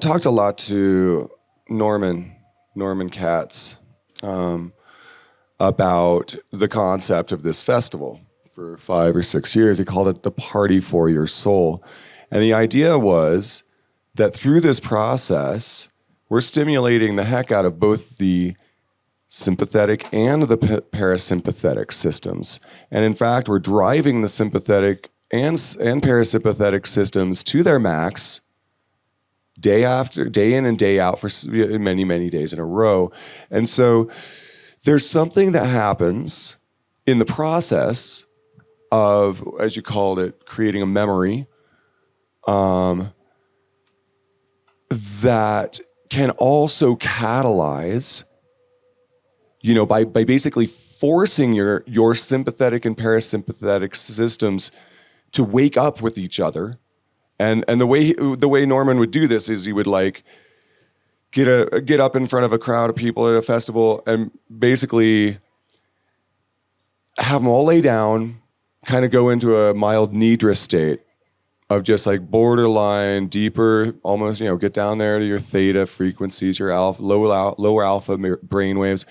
talked a lot to Norman Katz, about the concept of this festival for 5 or 6 years. He called it the Party for Your Soul. And the idea was that through this process, we're stimulating the heck out of both the sympathetic and the parasympathetic systems. And in fact, we're driving the sympathetic and parasympathetic systems to their max day in and day out for many, many days in a row. And so there's something that happens in the process of, as you called it, creating a memory, that can also catalyze, by basically forcing your sympathetic and parasympathetic systems to wake up with each other. And the way Norman would do this is he would get up in front of a crowd of people at a festival and basically have them all lay down, kind of go into a mild nidra state of just like borderline deeper, almost, get down there to your theta frequencies, your lower alpha brain waves.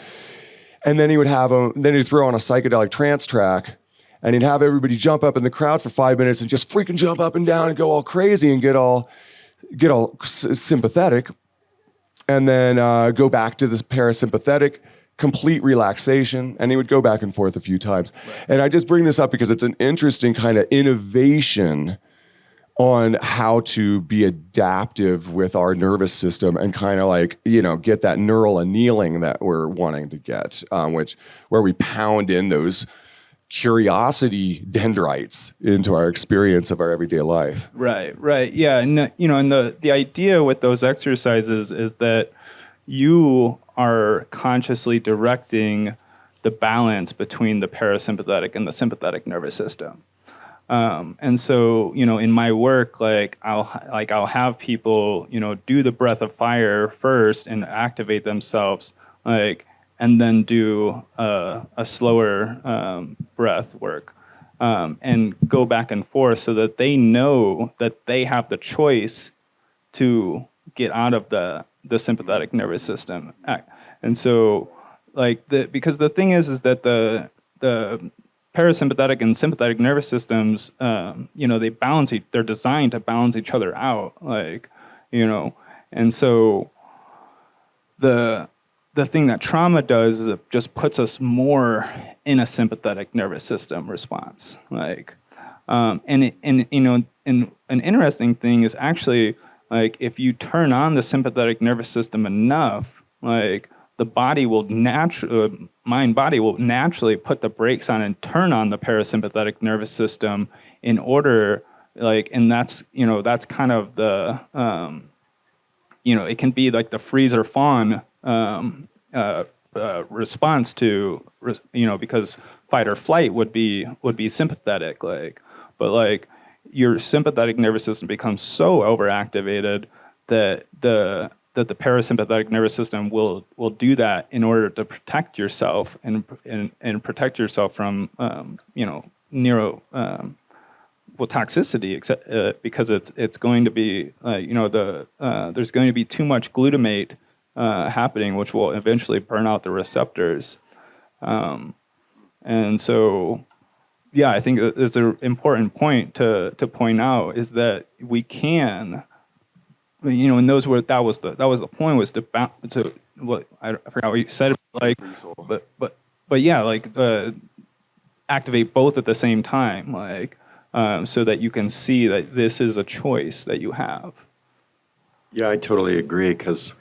And then he'd throw on a psychedelic trance track, and he'd have everybody jump up in the crowd for 5 minutes and just freaking jump up and down and go all crazy and get all sympathetic, and then go back to this parasympathetic, complete relaxation, and he would go back and forth a few times. Right. And I just bring this up because it's an interesting kind of innovation on how to be adaptive with our nervous system and kind of get that neural annealing that we're wanting to get, where we pound in those curiosity dendrites into our experience of our everyday life. Right. Yeah, and the idea with those exercises is that you are consciously directing the balance between the parasympathetic and the sympathetic nervous system. And so, in my work, I'll have people, do the breath of fire first and activate themselves, and then do a slower breath work, and go back and forth so that they know that they have the choice to get out of the sympathetic nervous system. And so, because the thing is that the parasympathetic and sympathetic nervous systems, they balance. They're designed to balance each other out, and so the thing that trauma does is it just puts us more in a sympathetic nervous system response, and an interesting thing is actually, if you turn on the sympathetic nervous system enough, the body will mind-body will naturally put the brakes on and turn on the parasympathetic nervous system in order, and that's kind of the, it can be like the freeze or fawn response to, because fight or flight would be sympathetic, but your sympathetic nervous system becomes so overactivated that the parasympathetic nervous system will do that in order to protect yourself and protect yourself from toxicity, because it's going to be there's going to be too much glutamate happening, which will eventually burn out the receptors, and so. Yeah, I think it's an important point to point out is that we can, and that was the point, was to what I forgot what you said, but yeah, activate both at the same time, so that you can see that this is a choice that you have. Yeah, I totally agree, because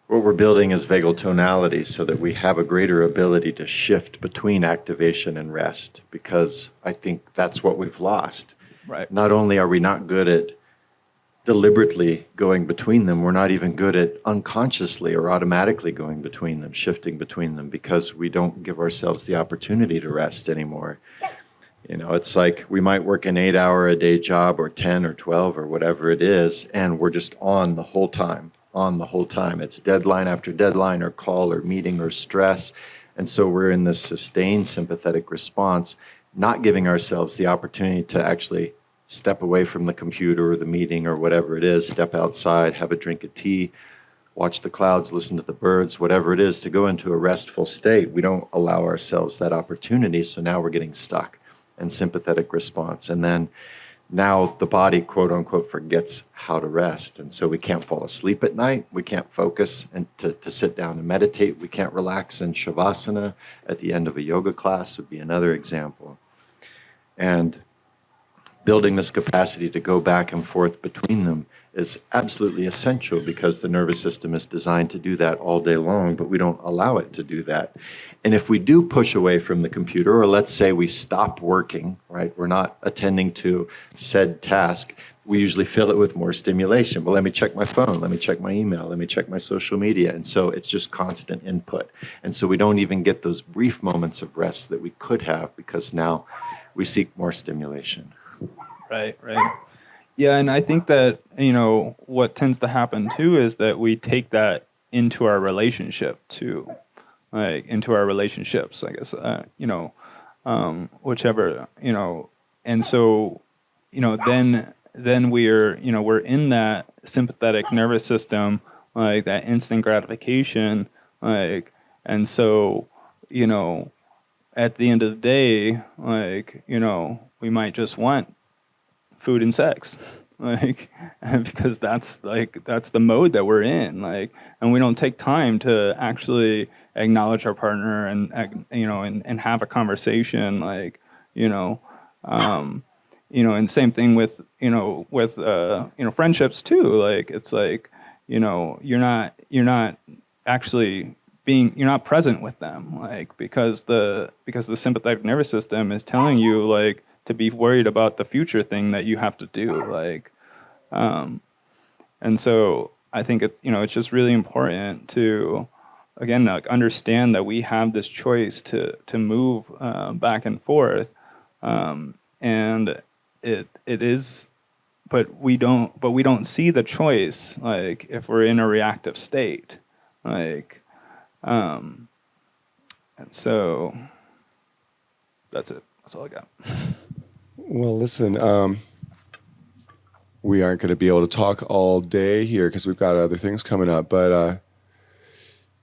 what we're building is vagal tonality so that we have a greater ability to shift between activation and rest, because I think that's what we've lost. Right. Not only are we not good at deliberately going between them, we're not even good at unconsciously or automatically going between them, shifting between them, because we don't give ourselves the opportunity to rest anymore. It's like we might work an 8-hour-a-day job or 10 or 12 or whatever it is, and we're just on the whole time. It's deadline after deadline or call or meeting or stress. And so we're in this sustained sympathetic response, not giving ourselves the opportunity to actually step away from the computer or the meeting or whatever it is, step outside, have a drink of tea, watch the clouds, listen to the birds, whatever it is, to go into a restful state. We don't allow ourselves that opportunity, so now we're getting stuck in sympathetic response. And then now the body, quote unquote, forgets how to rest. And so we can't fall asleep at night. We can't focus and to sit down and meditate. We can't relax in shavasana at the end of a yoga class would be another example. And building this capacity to go back and forth between them is absolutely essential, because the nervous system is designed to do that all day long, but we don't allow it to do that. And if we do push away from the computer, or let's say we stop working, right, we're not attending to said task, we usually fill it with more stimulation. Well, let me check my phone, let me check my email, let me check my social media. And so it's just constant input. And so we don't even get those brief moments of rest that we could have, because now we seek more stimulation. Right. Yeah, and I think that, what tends to happen too is that we take that into our relationship too, like into our relationships, I guess, whichever, and so, then we're in that sympathetic nervous system, like that instant gratification, like, and so, at the end of the day, like, we might just want food and sex, like, because that's the mode that we're in, like, and we don't take time to actually acknowledge our partner and and have a conversation, like, and same thing with friendships too, like, it's like, you're not actually you're not present with them, like, because the sympathetic nervous system is telling you, like, to be worried about the future thing that you have to do, like, and so I think it's just really important to, again, like, understand that we have this choice to move back and forth, and it is, but we don't see the choice, like, if we're in a reactive state, like, and so that's it. That's all I got. Well, listen, we aren't going to be able to talk all day here because we've got other things coming up. But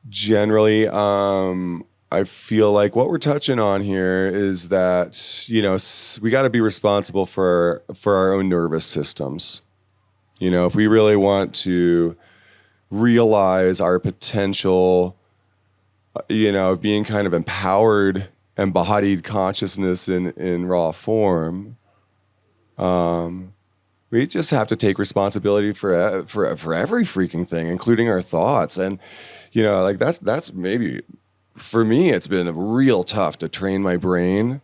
generally, I feel like what we're touching on here is that, we got to be responsible for our own nervous systems. If we really want to realize our potential, of being kind of empowered, embodied consciousness in raw form, we just have to take responsibility for every freaking thing, including our thoughts. And like that's maybe, for me, it's been real tough to train my brain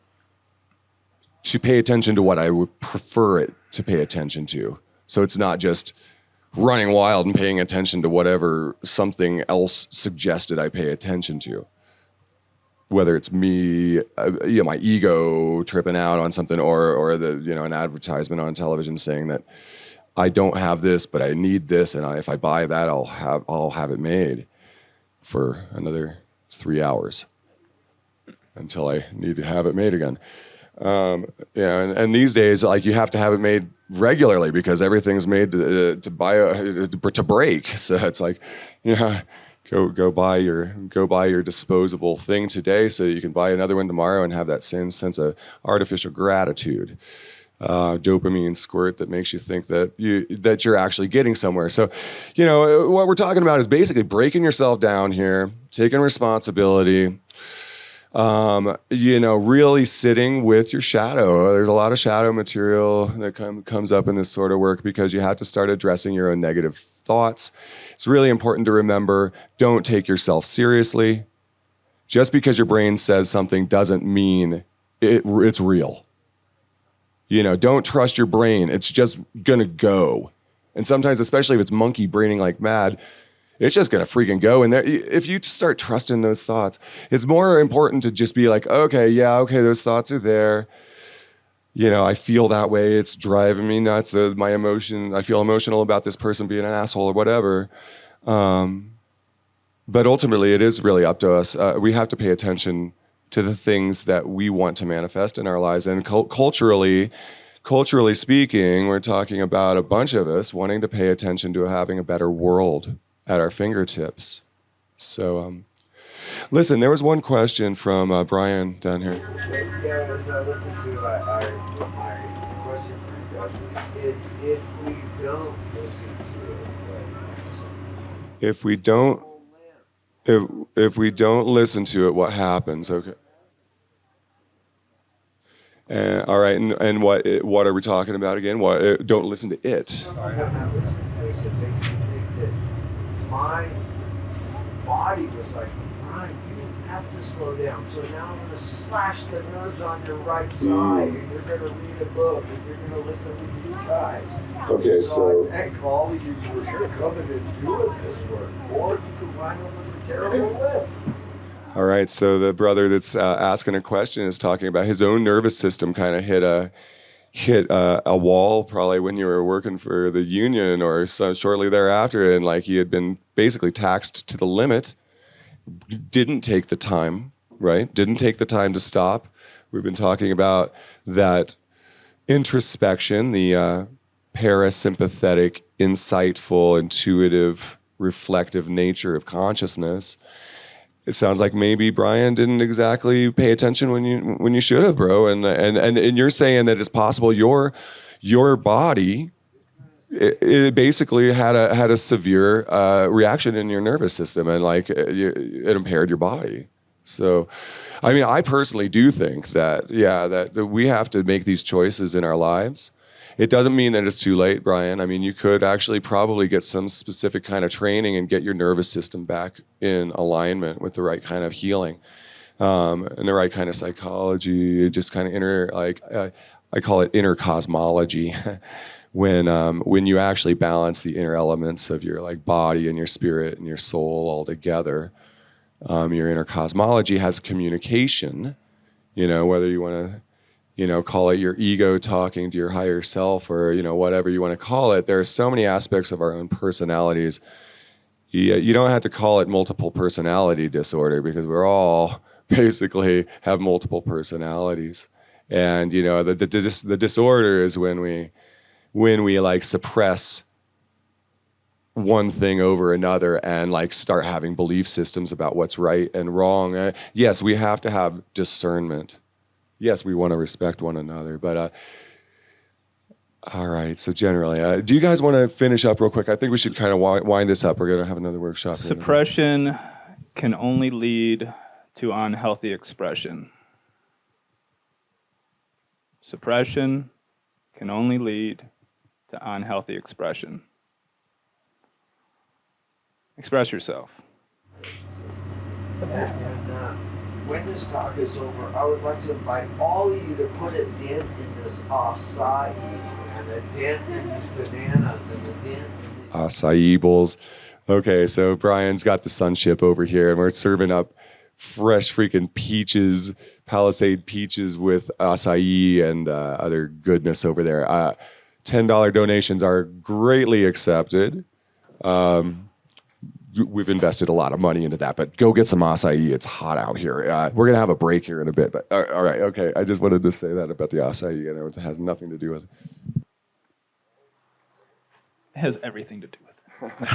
to pay attention to what I would prefer it to pay attention to. So it's not just running wild and paying attention to whatever something else suggested I pay attention to. Whether it's me, my ego tripping out on something, or the an advertisement on television saying that I don't have this, but I need this, and if I buy that, I'll have it made for another 3 hours until I need to have it made again. And these days, like, you have to have it made regularly because everything's made to break. So it's like, Go buy your disposable thing today so you can buy another one tomorrow and have that same sense of artificial gratitude, dopamine squirt that makes you think that you're actually getting somewhere. So, what we're talking about is basically breaking yourself down here, taking responsibility, really sitting with your shadow. There's a lot of shadow material that comes up in this sort of work because you have to start addressing your own negative thoughts. It's really important to remember, don't take yourself seriously. Just because your brain says something doesn't mean it's real. Don't trust your brain. It's just gonna go. And sometimes, especially if it's monkey braining like mad, it's just gonna freaking go. And if you start trusting those thoughts, it's more important to just be like, okay, those thoughts are there. I feel that way. It's driving me nuts. My emotion, I feel emotional about this person being an asshole or whatever. But ultimately, it is really up to us. We have to pay attention to the things that we want to manifest in our lives. And culturally speaking, we're talking about a bunch of us wanting to pay attention to having a better world at our fingertips. So, listen, there was one question from Brian down here. Yeah, as I listened to my question for you guys, if we don't listen to it, If we don't if we don't listen to it, what happens? Okay. All right, and what are we talking about again? What? Don't listen to it. sorry, I'm not listening. I said, make me think that my body was like, Brian, you have to slow down. So now I'm going to slash the nerves on your right side, and you're going to read a book, and you're going to listen to you guys. Okay, So I thank all of you for sure coming and doing this work, or you could wind up with a terrible lift. All right, so the brother that's asking a question is talking about his own nervous system kind of hit a wall probably when you were working for the union or so shortly thereafter, and like he had been basically taxed to the limit. Didn't take the time, right? Didn't take the time to stop. We've been talking about that introspection, the parasympathetic, insightful, intuitive, reflective nature of consciousness. It sounds like maybe Brian didn't exactly pay attention when you should have, bro. And you're saying that it's possible your body it basically had a severe reaction in your nervous system, and like it impaired your body. So, I mean, I personally do think that that we have to make these choices in our lives. It doesn't mean that it's too late, Brian. I mean, you could actually probably get some specific kind of training and get your nervous system back in alignment with the right kind of healing, and the right kind of psychology, just kind of I call it inner cosmology. When you actually balance the inner elements of your like body and your spirit and your soul all together, your inner cosmology has communication, whether you want to, call it your ego talking to your higher self or, whatever you want to call it. There are so many aspects of our own personalities. You don't have to call it multiple personality disorder because we're all basically have multiple personalities. And, the disorder is when we like suppress one thing over another and like start having belief systems about what's right and wrong. Yes, we have to have discernment. Yes, we want to respect one another, but all right. So generally, do you guys want to finish up real quick? I think we should kind of wind this up. We're going to have another workshop. Suppression can only lead to unhealthy expression. Suppression can only lead to unhealthy expression. Express yourself. And when this talk is over, I would like to invite all of you to put a dent in this acai and a dent in these bananas and a dent in the Acai bowls. Okay, so Brian's got the sunship over here, and we're serving up fresh freaking peaches, Palisade peaches with acai and other goodness over there. $10 donations are greatly accepted. We've invested a lot of money into that, but go get some acai. It's hot out here. We're going to have a break here in a bit, but all right, okay. I just wanted to say that about the acai. It has nothing to do with it. It has everything to do with it.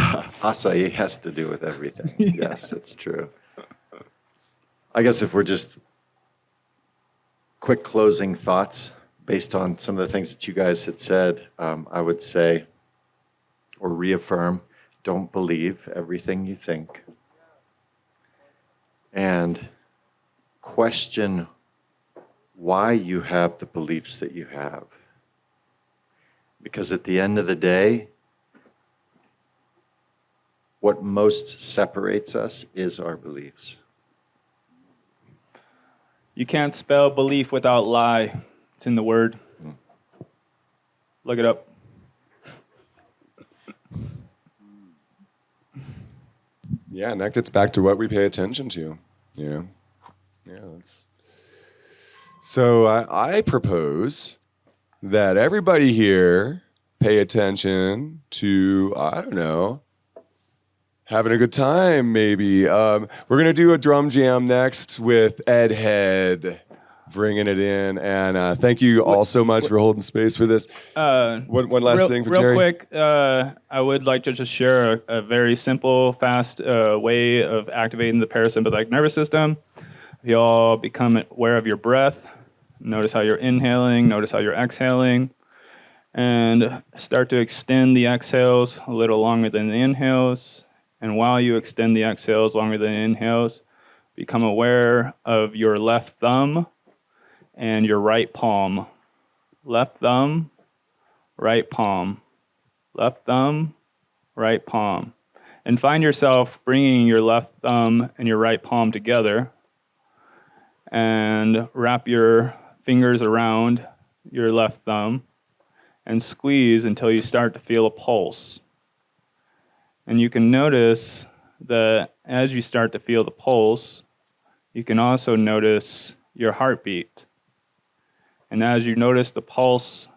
Acai has to do with everything. Yes, it's true. I guess if we're just quick closing thoughts based on some of the things that you guys had said, I would say or reaffirm, don't believe everything you think. And question why you have the beliefs that you have. Because at the end of the day, what most separates us is our beliefs. You can't spell belief without lie. It's in the word. Look it up. Yeah, and that gets back to what we pay attention to. Yeah. So I propose that everybody here pay attention to, I don't know, having a good time, maybe. We're going to do a drum jam next with Ed Head, bringing it in. And thank you all so much for holding space for this. One last thing for Jerry. Real quick, I would like to just share a very simple, fast way of activating the parasympathetic nervous system. If you all become aware of your breath, notice how you're inhaling, notice how you're exhaling, and start to extend the exhales a little longer than the inhales. And while you extend the exhales longer than the inhales, become aware of your left thumb and your right palm. Left thumb, right palm. Left thumb, right palm. And find yourself bringing your left thumb and your right palm together and wrap your fingers around your left thumb and squeeze until you start to feel a pulse. And you can notice that as you start to feel the pulse, you can also notice your heartbeat. And as you notice the pulse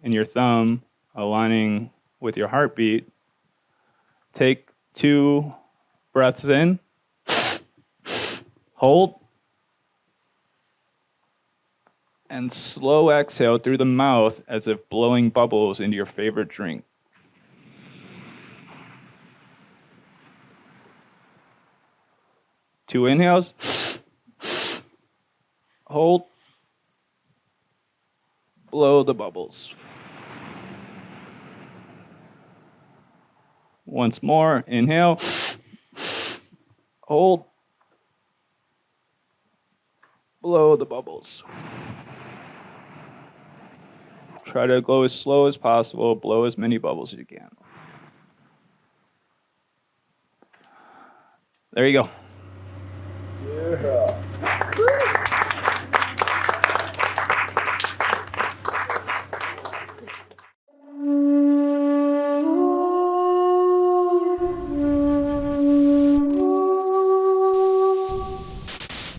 in your thumb aligning with your heartbeat, take 2 breaths in, hold, and slow exhale through the mouth as if blowing bubbles into your favorite drink. Two inhales, hold, blow the bubbles. Once more, inhale, hold, blow the bubbles. Try to go as slow as possible, blow as many bubbles as you can. There you go.